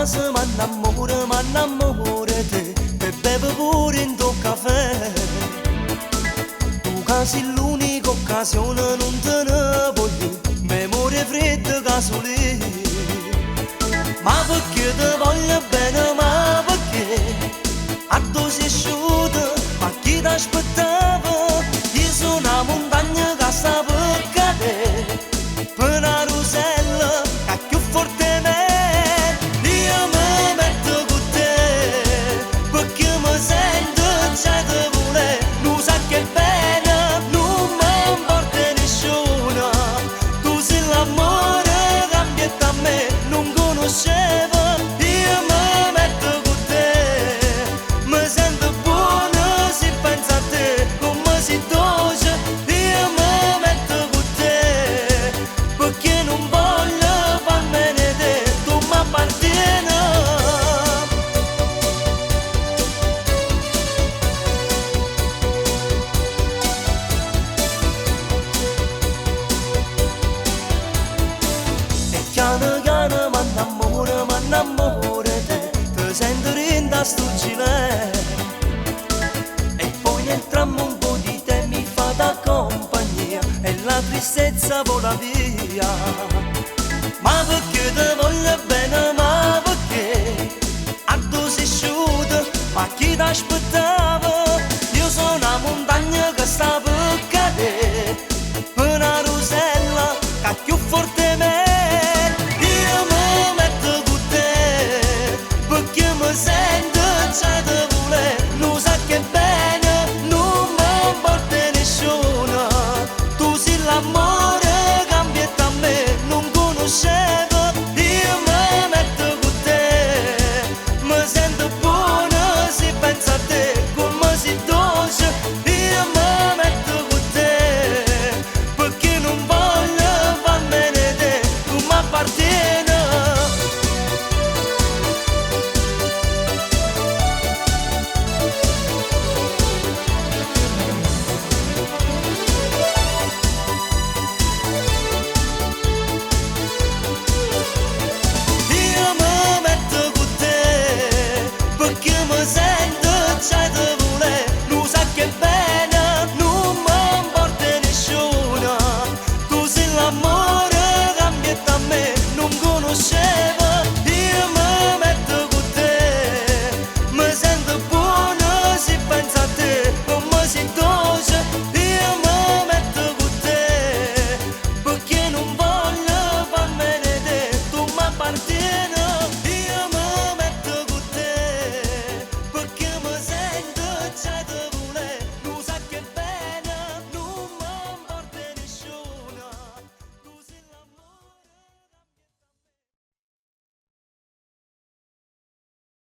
se m'annamoro te e bevo pure in tuo caffè. Tu casi l'unica occasione non te ne voglio, memoria fredda casolì. Ma perché ti voglio bene, ma perché a tu sei asciutta, ma chi ti aspettava? Io sono una montagna che sta per cadere, per una rosella che più forte me. Io mi metto con te, perché mi sento già di voler. Non sa che bene, non mi importa nessuno. Tu sei l'amore che ambienta a me, non conoscevo. Io mi metto con te, mi sento buono se penso a te, come si dolce. Io mi metto con te, perché non voglio farmene te, tu mi appartieni. E piano piano m'annamoro te, ti sento rinda sto gilet. E poi nel tram un po' di te mi fa da compagnia e la tristezza vola via. Ma perché ti voglio bene,